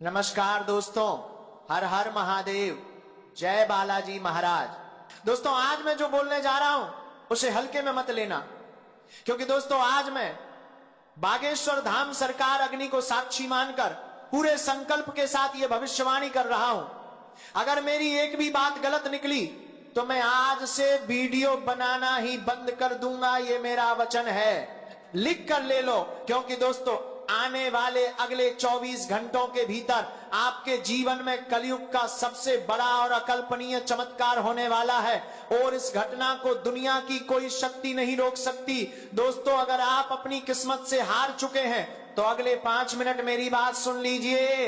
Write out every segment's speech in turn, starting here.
नमस्कार दोस्तों, हर हर महादेव, जय बालाजी महाराज। दोस्तों, आज मैं जो बोलने जा रहा हूं उसे हल्के में मत लेना, क्योंकि दोस्तों आज मैं बागेश्वर धाम सरकार अग्नि को साक्षी मानकर पूरे संकल्प के साथ यह भविष्यवाणी कर रहा हूं। अगर मेरी एक भी बात गलत निकली तो मैं आज से वीडियो बनाना ही बंद कर दूंगा, ये मेरा वचन है। लिख कर ले लो, क्योंकि दोस्तों आने वाले अगले 24 घंटों के भीतर आपके जीवन में कलयुग का सबसे बड़ा और अकल्पनीय चमत्कार होने वाला है और इस घटना को दुनिया की कोई शक्ति नहीं रोक सकती। दोस्तों, अगर आप अपनी किस्मत से हार चुके हैं तो अगले 5 मिनट मेरी बात सुन लीजिए,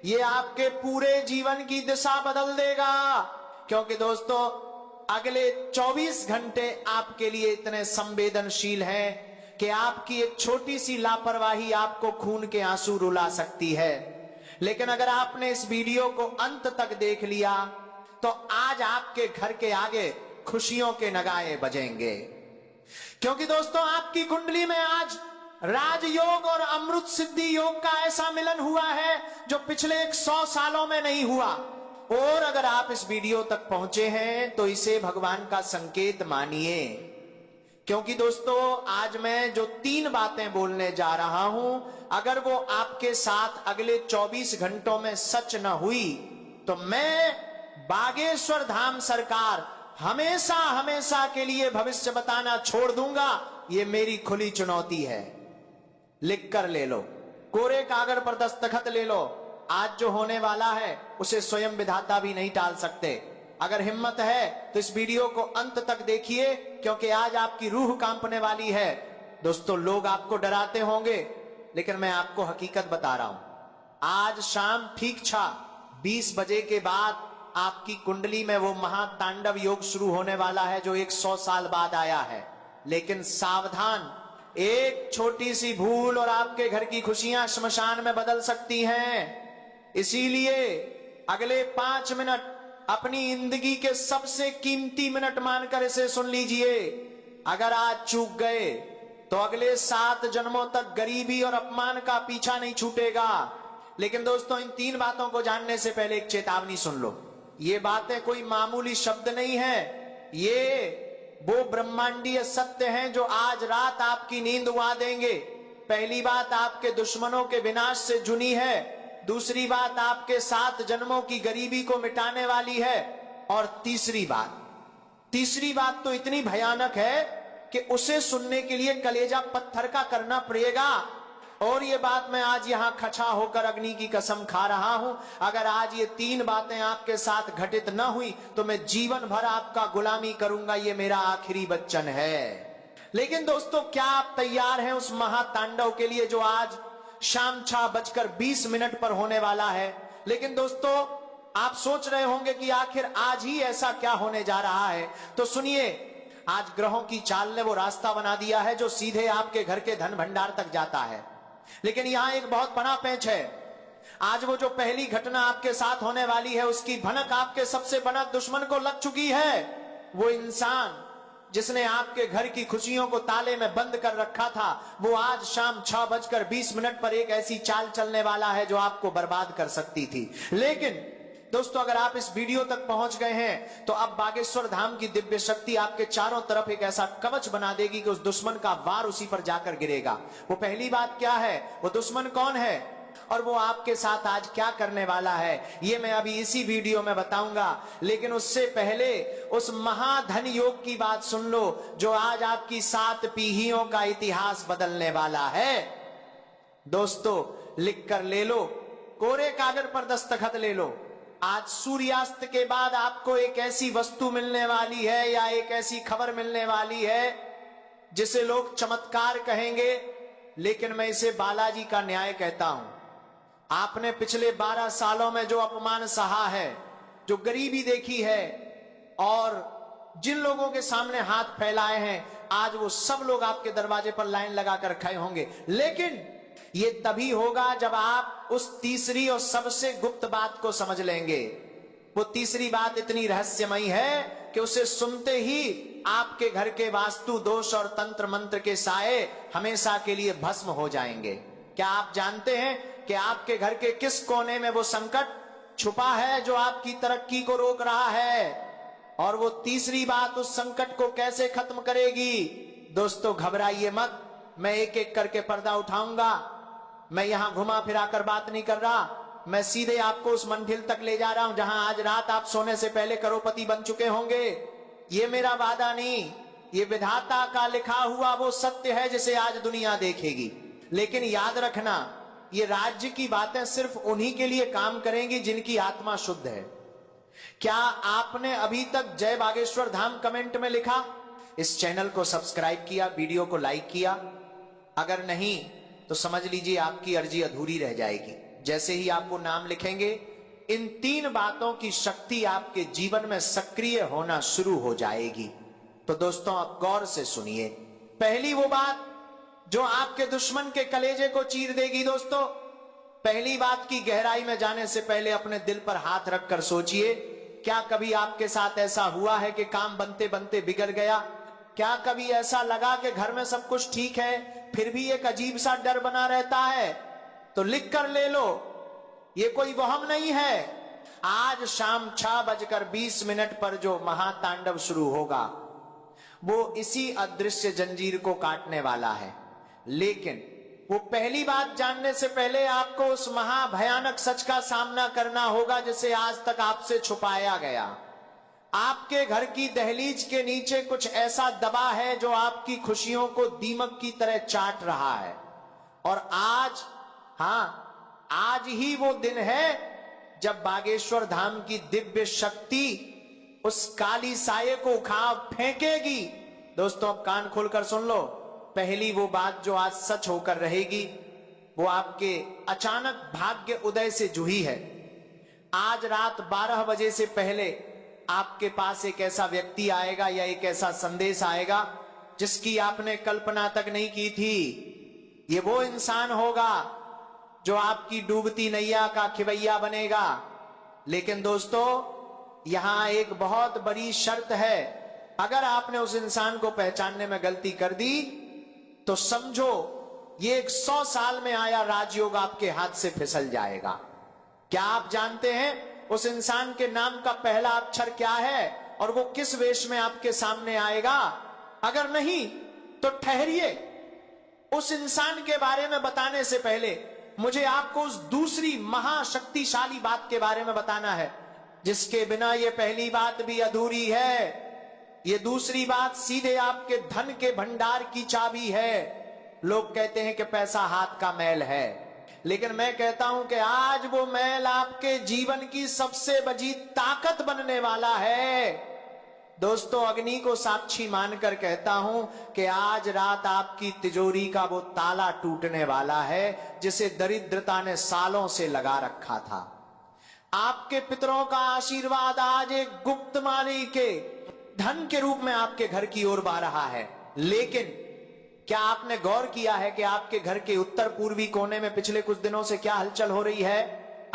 ये आपके पूरे जीवन की दिशा बदल देगा। क्योंकि दोस्तों अगले 24 घंटे आपके लिए इतने संवेदनशील हैं कि आपकी एक छोटी सी लापरवाही आपको खून के आंसू रुला सकती है। लेकिन अगर आपने इस वीडियो को अंत तक देख लिया तो आज आपके घर के आगे खुशियों के नगाड़े बजेंगे, क्योंकि दोस्तों आपकी कुंडली में आज राजयोग और अमृत सिद्धि योग का ऐसा मिलन हुआ है जो पिछले 100 सालों में नहीं हुआ। और अगर आप इस वीडियो तक पहुंचे हैं तो इसे भगवान का संकेत मानिए, क्योंकि दोस्तों आज मैं जो 3 बातें बोलने जा रहा हूं, अगर वो आपके साथ अगले 24 घंटों में सच न हुई तो मैं बागेश्वर धाम सरकार हमेशा हमेशा के लिए भविष्य बताना छोड़ दूंगा। ये मेरी खुली चुनौती है। लिख कर ले लो, कोरे कागज पर दस्तखत ले लो। आज जो होने वाला है उसे स्वयं विधाता भी नहीं टाल सकते। अगर हिम्मत है तो इस वीडियो को अंत तक देखिए, क्योंकि आज आपकी रूह कांपने वाली है। दोस्तों, लोग आपको डराते होंगे, लेकिन मैं आपको हकीकत बता रहा हूं। आज शाम ठीक 20 बजे के बाद आपकी कुंडली में वो महातांडव योग शुरू होने वाला है जो 100 साल बाद आया है। लेकिन सावधान, एक छोटी सी भूल और आपके घर की खुशियां श्मशान में बदल सकती हैं। इसीलिए अगले 5 मिनट अपनी जिंदगी के सबसे कीमती मिनट मानकर इसे सुन लीजिए। अगर आज चूक गए तो अगले 7 जन्मों तक गरीबी और अपमान का पीछा नहीं छूटेगा। लेकिन दोस्तों, इन 3 बातों को जानने से पहले एक चेतावनी सुन लो। ये बातें कोई मामूली शब्द नहीं है, ये वो ब्रह्मांडीय सत्य हैं जो आज रात आपकी नींद उड़ा देंगे। पहली बात आपके दुश्मनों के विनाश से जुनी है, दूसरी बात आपके 7 जन्मों की गरीबी को मिटाने वाली है, और तीसरी बात तो इतनी भयानक है कि उसे सुनने के लिए कलेजा पत्थर का करना पड़ेगा। और ये बात मैं आज यहां खचा होकर अग्नि की कसम खा रहा हूं, अगर आज ये 3 बातें आपके साथ घटित न हुई तो मैं जीवन भर आपका गुलामी करूंगा। ये मेरा आखिरी वचन है। लेकिन दोस्तों, क्या आप तैयार हैं उस महातांडव के लिए जो आज शाम 6:20 पर होने वाला है? लेकिन दोस्तों, आप सोच रहे होंगे कि आखिर आज ही ऐसा क्या होने जा रहा है, तो सुनिए। आज ग्रहों की चाल ने वो रास्ता बना दिया है जो सीधे आपके घर के धन भंडार तक जाता है। लेकिन यहां एक बहुत बड़ा पेंच है। आज वो जो पहली घटना आपके साथ होने वाली है उसकी भनक आपके सबसे बड़ा दुश्मन को लग चुकी है। वो इंसान जिसने आपके घर की खुशियों को ताले में बंद कर रखा था, वो आज शाम 6:20 पर एक ऐसी चाल चलने वाला है जो आपको बर्बाद कर सकती थी। लेकिन दोस्तों, अगर आप इस वीडियो तक पहुंच गए हैं तो अब बागेश्वर धाम की दिव्य शक्ति आपके चारों तरफ एक ऐसा कवच बना देगी कि उस दुश्मन का वार उसी पर जाकर गिरेगा। वो पहली बात क्या है, वो दुश्मन कौन है और वो आपके साथ आज क्या करने वाला है, ये मैं अभी इसी वीडियो में बताऊंगा। लेकिन उससे पहले उस महाधन योग की बात सुन लो जो आज आपकी 7 पीढ़ियों का इतिहास बदलने वाला है। दोस्तों, लिख कर ले लो, कोरे कागज पर दस्तखत ले लो। आज सूर्यास्त के बाद आपको एक ऐसी वस्तु मिलने वाली है या एक ऐसी खबर मिलने वाली है जिसे लोग चमत्कार कहेंगे, लेकिन मैं इसे बालाजी का न्याय कहता हूं। आपने पिछले 12 सालों में जो अपमान सहा है, जो गरीबी देखी है और जिन लोगों के सामने हाथ फैलाए हैं, आज वो सब लोग आपके दरवाजे पर लाइन लगाकर खड़े होंगे। लेकिन ये तभी होगा जब आप उस तीसरी और सबसे गुप्त बात को समझ लेंगे। वो तीसरी बात इतनी रहस्यमयी है कि उसे सुनते ही आपके घर के वास्तु दोष और तंत्र मंत्र के साए हमेशा के लिए भस्म हो जाएंगे। क्या आप जानते हैं कि कि आपके घर के किस कोने में वो संकट छुपा है जो आपकी तरक्की को रोक रहा है, और वो तीसरी बात उस संकट को कैसे खत्म करेगी। दोस्तों घबराइए मत, मैं एक एक करके पर्दा उठाऊंगा। मैं यहां घुमा फिरा कर बात नहीं कर रहा, मैं सीधे आपको उस मंजिल तक ले जा रहा हूं जहां आज रात आप सोने से पहले करोड़पति बन चुके होंगे। ये मेरा वादा नहीं, ये विधाता का लिखा हुआ वो सत्य है जिसे आज दुनिया देखेगी। लेकिन याद रखना, ये राज्य की बातें सिर्फ उन्हीं के लिए काम करेंगी जिनकी आत्मा शुद्ध है। क्या आपने अभी तक जय बागेश्वर धाम कमेंट में लिखा? इस चैनल को सब्सक्राइब किया, वीडियो को लाइक किया? अगर नहीं तो समझ लीजिए आपकी अर्जी अधूरी रह जाएगी। जैसे ही आप वो नाम लिखेंगे, इन 3 बातों की शक्ति आपके जीवन में सक्रिय होना शुरू हो जाएगी। तो दोस्तों अब गौर से सुनिए। पहली वो बात जो आपके दुश्मन के कलेजे को चीर देगी। दोस्तों पहली बात की गहराई में जाने से पहले अपने दिल पर हाथ रखकर सोचिए, क्या कभी आपके साथ ऐसा हुआ है कि काम बनते बनते बिगड़ गया? क्या कभी ऐसा लगा कि घर में सब कुछ ठीक है फिर भी एक अजीब सा डर बना रहता है? तो लिख कर ले लो, ये कोई वहम नहीं है। आज शाम 6:20 पर जो महातांडव शुरू होगा वो इसी अदृश्य जंजीर को काटने वाला है। लेकिन वो पहली बात जानने से पहले आपको उस महाभयानक सच का सामना करना होगा जिसे आज तक आपसे छुपाया गया। आपके घर की दहलीज के नीचे कुछ ऐसा दबा है जो आपकी खुशियों को दीमक की तरह चाट रहा है। और आज, हाँ, आज ही वो दिन है जब बागेश्वर धाम की दिव्य शक्ति उस काली साये को उखाड़ फेंकेगी। दोस्तों अब कान खोलकर सुन लो। पहली वो बात जो आज सच होकर रहेगी वो आपके अचानक भाग्य उदय से जुड़ी है। आज रात 12 बजे से पहले आपके पास एक ऐसा व्यक्ति आएगा या एक ऐसा संदेश आएगा जिसकी आपने कल्पना तक नहीं की थी। ये वो इंसान होगा जो आपकी डूबती नैया का खिवैया बनेगा। लेकिन दोस्तों यहां एक बहुत बड़ी शर्त है, अगर आपने उस इंसान को पहचानने में गलती कर दी तो समझो ये 100 साल में आया राजयोग आपके हाथ से फिसल जाएगा। क्या आप जानते हैं उस इंसान के नाम का पहला अक्षर क्या है और वो किस वेश में आपके सामने आएगा? अगर नहीं तो ठहरिए, उस इंसान के बारे में बताने से पहले मुझे आपको उस दूसरी महाशक्तिशाली बात के बारे में बताना है जिसके बिना ये पहली बात भी अधूरी है। ये दूसरी बात सीधे आपके धन के भंडार की चाबी है। लोग कहते हैं कि पैसा हाथ का मैल है, लेकिन मैं कहता हूं कि आज वो मैल आपके जीवन की सबसे बड़ी ताकत बनने वाला है। दोस्तों अग्नि को साक्षी मानकर कहता हूं कि आज रात आपकी तिजोरी का वो ताला टूटने वाला है जिसे दरिद्रता ने सालों से लगा रखा था। आपके पितरों का आशीर्वाद आज एक गुप्त माली के धन के रूप में आपके घर की ओर बह रहा है। लेकिन क्या आपने गौर किया है कि आपके घर के उत्तर पूर्वी कोने में पिछले कुछ दिनों से क्या हलचल हो रही है?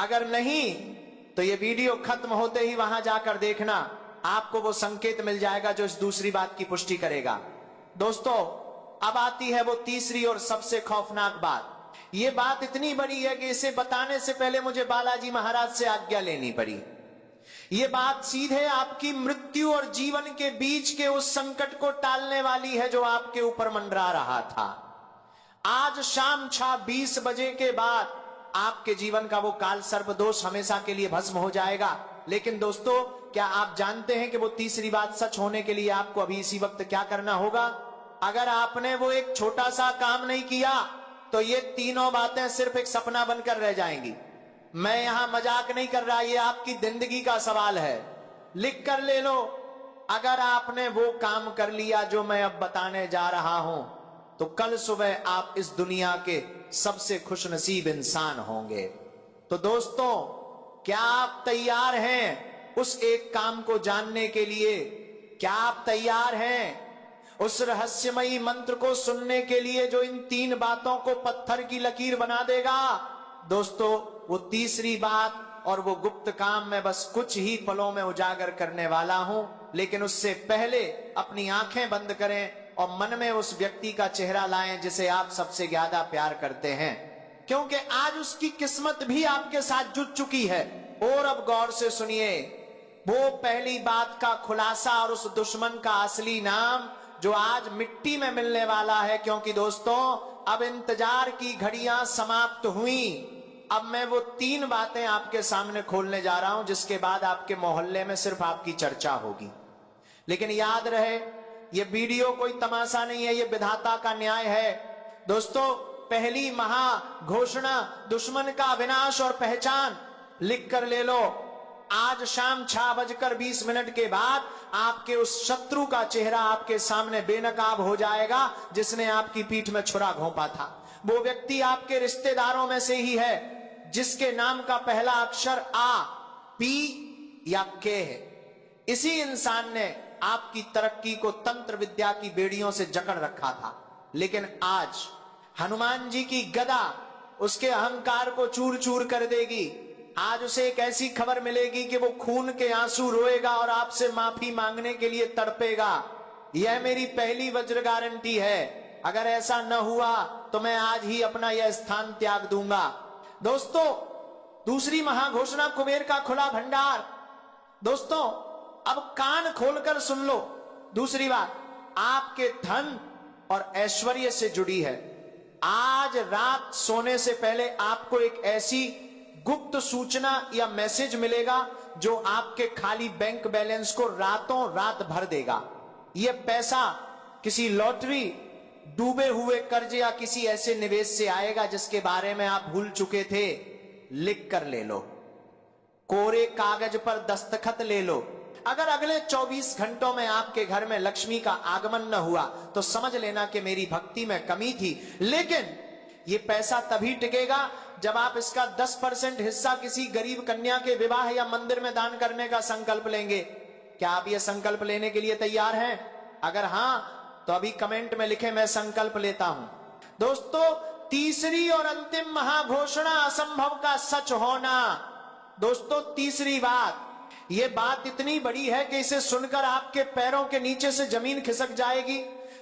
अगर नहीं तो ये वीडियो खत्म होते ही वहां जाकर देखना, आपको वो संकेत मिल जाएगा जो इस दूसरी बात की पुष्टि करेगा। दोस्तों अब आती है वो तीसरी और सबसे खौफनाक बात। ये बात इतनी बड़ी है कि इसे बताने से पहले मुझे बालाजी महाराज से आज्ञा लेनी पड़ी। ये बात सीधे आपकी मृत्यु और जीवन के बीच के उस संकट को टालने वाली है जो आपके ऊपर मंडरा रहा था। आज शाम 6:20 बजे के बाद आपके जीवन का वो काल सर्प दोष हमेशा के लिए भस्म हो जाएगा। लेकिन दोस्तों क्या आप जानते हैं कि वो तीसरी बात सच होने के लिए आपको अभी इसी वक्त क्या करना होगा? अगर आपने वो एक छोटा सा काम नहीं किया तो ये तीनों बातें सिर्फ एक सपना बनकर रह जाएंगी। मैं यहां मजाक नहीं कर रहा, ये आपकी जिंदगी का सवाल है। लिख कर ले लो, अगर आपने वो काम कर लिया जो मैं अब बताने जा रहा हूं तो कल सुबह आप इस दुनिया के सबसे खुशनसीब इंसान होंगे। तो दोस्तों क्या आप तैयार हैं उस एक काम को जानने के लिए? क्या आप तैयार हैं उस रहस्यमयी मंत्र को सुनने के लिए जो इन 3 बातों को पत्थर की लकीर बना देगा? दोस्तों वो तीसरी बात और वो गुप्त काम मैं बस कुछ ही पलों में उजागर करने वाला हूं। लेकिन उससे पहले अपनी आंखें बंद करें और मन में उस व्यक्ति का चेहरा लाएं जिसे आप सबसे ज्यादा प्यार करते हैं। क्योंकि आज उसकी किस्मत भी आपके साथ जुट चुकी है। और अब गौर से सुनिए वो पहली बात का खुलासा और उस दुश्मन का असली नाम जो आज मिट्टी में मिलने वाला है। क्योंकि दोस्तों अब इंतजार की घड़ियां समाप्त हुई। अब मैं वो 3 बातें आपके सामने खोलने जा रहा हूं जिसके बाद आपके मोहल्ले में सिर्फ आपकी चर्चा होगी। लेकिन याद रहे ये वीडियो कोई तमाशा नहीं है, ये विधाता का न्याय है। दोस्तों पहली महाघोषणा दुश्मन का विनाश और पहचान लिख कर ले लो। आज शाम 6:20 के बाद आपके उस शत्रु का चेहरा आपके सामने बेनकाब हो जाएगा जिसने आपकी पीठ में छुरा घोंपा था। वो व्यक्ति आपके रिश्तेदारों में से ही है जिसके नाम का पहला अक्षर आ, पी या के है। इसी इंसान ने आपकी तरक्की को तंत्र विद्या की बेड़ियों से जकड़ रखा था। लेकिन आज हनुमान जी की गदा उसके अहंकार को चूर चूर कर देगी। आज उसे एक ऐसी खबर मिलेगी कि वो खून के आंसू रोएगा और आपसे माफी मांगने के लिए तड़पेगा। यह मेरी पहली वज्र गारंटी है। अगर ऐसा न हुआ तो मैं आज ही अपना यह स्थान त्याग दूंगा। दोस्तों दूसरी महाघोषणा कुबेर का खुला भंडार। दोस्तों अब कान खोलकर सुन लो। दूसरी बात आपके धन और ऐश्वर्य से जुड़ी है। आज रात सोने से पहले आपको एक ऐसी गुप्त सूचना या मैसेज मिलेगा जो आपके खाली बैंक बैलेंस को रातों रात भर देगा। यह पैसा किसी लॉटरी, डूबे हुए कर्ज या किसी ऐसे निवेश से आएगा जिसके बारे में आप भूल चुके थे। लिख कर ले लो, कोरे कागज पर दस्तखत ले लो। अगर अगले 24 घंटों में आपके घर में लक्ष्मी का आगमन न हुआ तो समझ लेना कि मेरी भक्ति में कमी थी। लेकिन यह पैसा तभी टिकेगा जब आप इसका 10% हिस्सा किसी गरीब कन्या के विवाह या मंदिर में दान करने का संकल्प लेंगे। क्या आप यह संकल्प लेने के लिए तैयार हैं? अगर हां तो अभी कमेंट में लिखें मैं संकल्प लेता हूं। दोस्तों तीसरी और अंतिम महाघोषणा असंभव का सच होना। दोस्तों तीसरी बात, यह बात इतनी बड़ी है कि इसे सुनकर आपके पैरों के नीचे से जमीन खिसक जाएगी।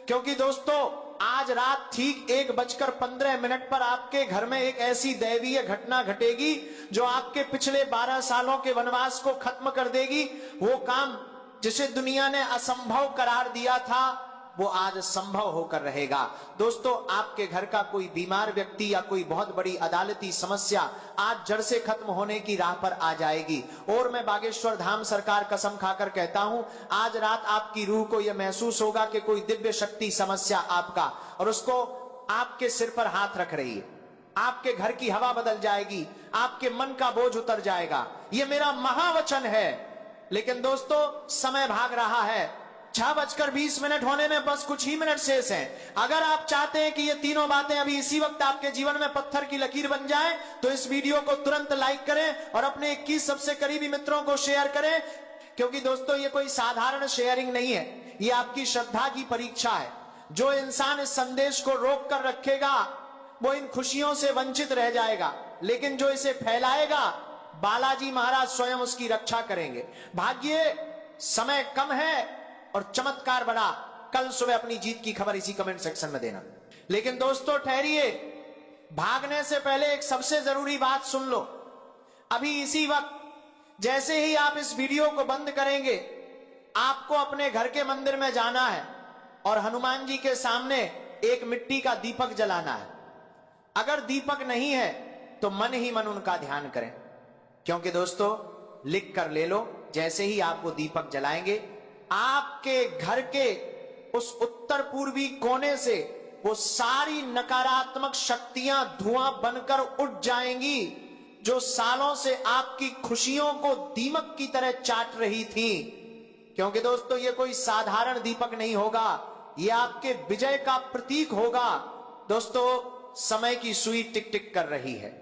क्योंकि दोस्तों आज रात ठीक 1:15 पर आपके घर में एक ऐसी दैवीय घटना घटेगी जो आपके पिछले 12 सालों के वनवास को खत्म कर देगी। वो काम जिसे दुनिया ने असंभव करार दिया था वो आज संभव होकर रहेगा। दोस्तों आपके घर का कोई बीमार व्यक्ति या कोई बहुत बड़ी अदालती समस्या आज जड़ से खत्म होने की राह पर आ जाएगी। और मैं बागेश्वर धाम सरकार कसम खाकर कहता हूं आज रात आपकी रूह को यह महसूस होगा कि कोई दिव्य शक्ति समस्या आपका और उसको आपके सिर पर हाथ रख रही है। आपके घर की हवा बदल जाएगी, आपके मन का बोझ उतर जाएगा। यह मेरा महावचन है। लेकिन दोस्तों समय भाग रहा है। 6:20 होने में बस कुछ ही मिनट शेष हैं। अगर आप चाहते हैं कि ये तीनों बातें अभी इसी वक्त आपके जीवन में पत्थर की लकीर बन जाएं, तो इस वीडियो को तुरंत लाइक करें और अपने 21 सबसे करीबी मित्रों को शेयर करें। क्योंकि दोस्तों ये कोई साधारण शेयरिंग नहीं है, ये आपकी श्रद्धा की परीक्षा है। जो इंसान इस संदेश को रोक कर रखेगा वो इन खुशियों से वंचित रह जाएगा, लेकिन जो इसे फैलाएगा बालाजी महाराज स्वयं उसकी रक्षा करेंगे। भाग्य समय कम है और चमत्कार बड़ा। कल सुबह अपनी जीत की खबर इसी कमेंट सेक्शन में देना। लेकिन दोस्तों ठहरिए, भागने से पहले एक सबसे जरूरी बात सुन लो। अभी इसी वक्त जैसे ही आप इस वीडियो को बंद करेंगे आपको अपने घर के मंदिर में जाना है और हनुमान जी के सामने एक मिट्टी का दीपक जलाना है। अगर दीपक नहीं है तो मन ही मन उनका ध्यान करें। क्योंकि दोस्तों लिख कर ले लो, जैसे ही आप वो दीपक जलाएंगे आपके घर के उस उत्तर पूर्वी कोने से वो सारी नकारात्मक शक्तियां धुआं बनकर उठ जाएंगी जो सालों से आपकी खुशियों को दीमक की तरह चाट रही थी। क्योंकि दोस्तों ये कोई साधारण दीपक नहीं होगा, ये आपके विजय का प्रतीक होगा। दोस्तों समय की सुई टिक टिक कर रही है।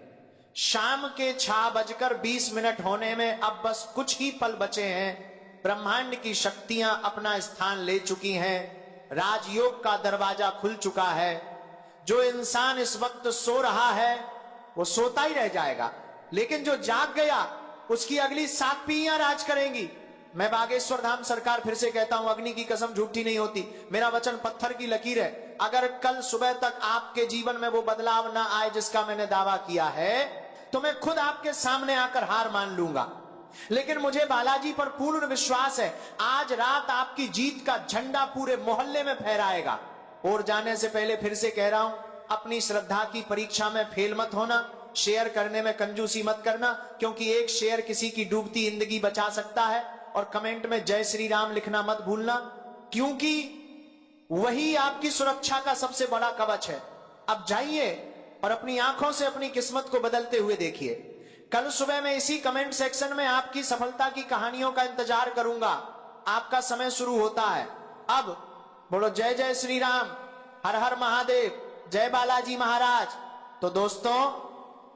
शाम के 6:20 होने में अब बस कुछ ही पल बचे हैं। ब्रह्मांड की शक्तियां अपना स्थान ले चुकी हैं। राजयोग का दरवाजा खुल चुका है। जो इंसान इस वक्त सो रहा है वो सोता ही रह जाएगा, लेकिन जो जाग गया उसकी अगली 7 पीढ़ियां राज करेंगी। मैं बागेश्वर धाम सरकार फिर से कहता हूं, अग्नि की कसम झूठी नहीं होती, मेरा वचन पत्थर की लकीर है। अगर कल सुबह तक आपके जीवन में वो बदलाव ना आए जिसका मैंने दावा किया है, तो मैं खुद आपके सामने आकर हार मान लूंगा। लेकिन मुझे बालाजी पर पूर्ण विश्वास है, आज रात आपकी जीत का झंडा पूरे मोहल्ले में फहराएगा। और जाने से पहले फिर से कह रहा हूं, अपनी श्रद्धा की परीक्षा में फेल मत होना, शेयर करने में कंजूसी मत करना, क्योंकि एक शेयर किसी की डूबती जिंदगी बचा सकता है। और कमेंट में जय श्री राम लिखना मत भूलना, क्योंकि वही आपकी सुरक्षा का सबसे बड़ा कवच है। अब जाइए और अपनी आंखों से अपनी किस्मत को बदलते हुए देखिए। कल सुबह मैं इसी कमेंट सेक्शन में आपकी सफलता की कहानियों का इंतजार करूंगा। आपका समय शुरू होता है अब। बोलो जय जय श्री राम, हर हर महादेव, जय बालाजी महाराज। तो दोस्तों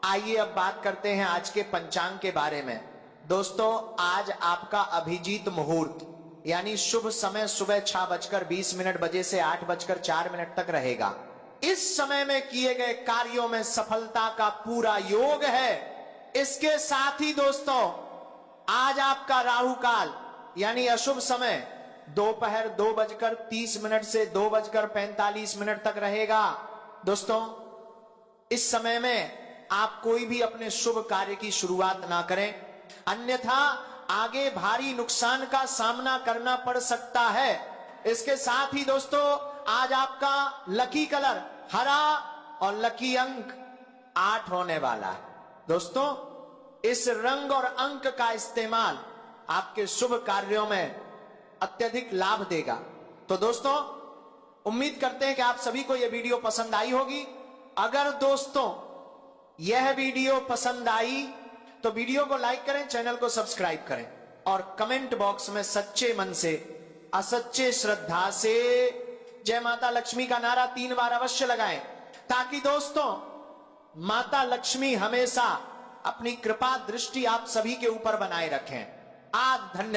आइए अब बात करते हैं आज के पंचांग के बारे में। दोस्तों आज आपका अभिजीत मुहूर्त यानी शुभ समय सुबह 6:20 बजे से 8:04 तक रहेगा। इस समय में किए गए कार्यों में सफलता का पूरा योग है। इसके साथ ही दोस्तों आज आपका राहु काल यानी अशुभ समय दोपहर 2:30 से 2:45 तक रहेगा। दोस्तों इस समय में आप कोई भी अपने शुभ कार्य की शुरुआत ना करें, अन्यथा आगे भारी नुकसान का सामना करना पड़ सकता है। इसके साथ ही दोस्तों आज आपका लकी कलर हरा और लकी अंक 8 होने वाला है। दोस्तों इस रंग और अंक का इस्तेमाल आपके शुभ कार्यों में अत्यधिक लाभ देगा। तो दोस्तों उम्मीद करते हैं कि आप सभी को यह वीडियो पसंद आई होगी। अगर दोस्तों यह वीडियो पसंद आई तो वीडियो को लाइक करें, चैनल को सब्सक्राइब करें और कमेंट बॉक्स में सच्चे मन से असच्चे श्रद्धा से जय माता लक्ष्मी का नारा 3 बार अवश्य लगाएं, ताकि दोस्तों माता लक्ष्मी हमेशा अपनी कृपा दृष्टि आप सभी के ऊपर बनाए रखें। आज धन्यवाद।